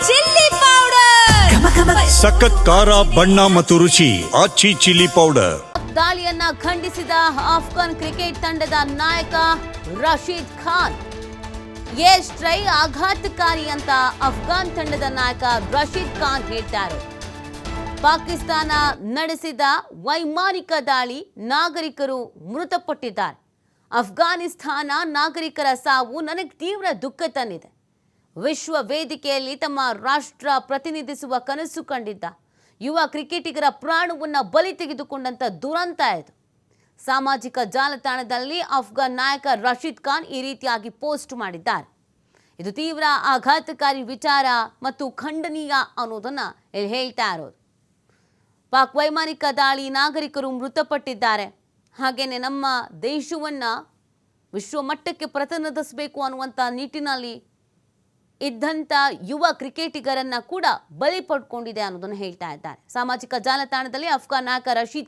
Chilli powder ಸಖತ್ ಖಾರ ಬಣ್ಣ ಮತ್ತು ರುಚಿ ಆಚಿ ಚಿಲ್ಲಿ ಪೌಡರ್. ದಾಳಿಯನ್ನ ಖಂಡಿಸಿದ ಅಫ್ಘಾನ್ ಕ್ರಿಕೆಟ್ ತಂಡದ ನಾಯಕ ರಶೀದ್ ಖಾನ್. ಏರ್ ಸ್ಟ್ರೈ ಆಘಾತಕಾರಿ ಅಂತ ಅಫ್ಘಾನ್ ತಂಡದ ನಾಯಕ ರಶೀದ್ ಖಾನ್ ಹೇಳ್ತಾರೆ. ಪಾಕಿಸ್ತಾನ ನಡೆಸಿದ ವೈಮಾನಿಕ ದಾಳಿ, ನಾಗರಿಕರು ಮೃತಪಟ್ಟಿದ್ದಾರೆ. ಅಫ್ಘಾನಿಸ್ತಾನ ನಾಗರಿಕರ ಸಾವು ನನಗೆ ತೀವ್ರ ದುಃಖ ತಂದಿದೆ. ವಿಶ್ವ ವೇದಿಕೆಯಲ್ಲಿ ತಮ್ಮ ರಾಷ್ಟ್ರ ಪ್ರತಿನಿಧಿಸುವ ಕನಸು ಕಂಡಿದ್ದ ಯುವ ಕ್ರಿಕೆಟಿಗರ ಪ್ರಾಣವನ್ನು ಬಲಿ ತೆಗೆದುಕೊಂಡಂಥ ದುರಂತ ಇದು. ಸಾಮಾಜಿಕ ಜಾಲತಾಣದಲ್ಲಿ ಅಫ್ಘಾನ್ ನಾಯಕ ರಶೀದ್ ಖಾನ್ ಈ ರೀತಿಯಾಗಿ ಪೋಸ್ಟ್ ಮಾಡಿದ್ದಾರೆ. ಇದು ತೀವ್ರ ಆಘಾತಕಾರಿ ವಿಚಾರ ಮತ್ತು ಖಂಡನೀಯ ಅನ್ನೋದನ್ನು ಇಲ್ಲಿ ಹೇಳ್ತಾ ಇರೋದು. ಪಾಕ್ ವೈಮಾನಿಕ ದಾಳಿ, ನಾಗರಿಕರು ಮೃತಪಟ್ಟಿದ್ದಾರೆ. ಹಾಗೆಯೇ ನಮ್ಮ ದೇಶವನ್ನು ವಿಶ್ವ ಮಟ್ಟಕ್ಕೆ ಪ್ರತಿನಿಧಿಸಬೇಕು ಅನ್ನುವಂಥ ನಿಟ್ಟಿನಲ್ಲಿ ಇದ್ದಂಥ ಯುವ ಕ್ರಿಕೆಟಿಗರನ್ನು ಕೂಡ ಬಲಿ ಪಡ್ಕೊಂಡಿದೆ ಅನ್ನೋದನ್ನು ಹೇಳ್ತಾ ಇದ್ದಾರೆ. ಸಾಮಾಜಿಕ ಜಾಲತಾಣದಲ್ಲಿ ಅಫ್ಘಾನ್ ನಾಯಕ ರಶೀದ್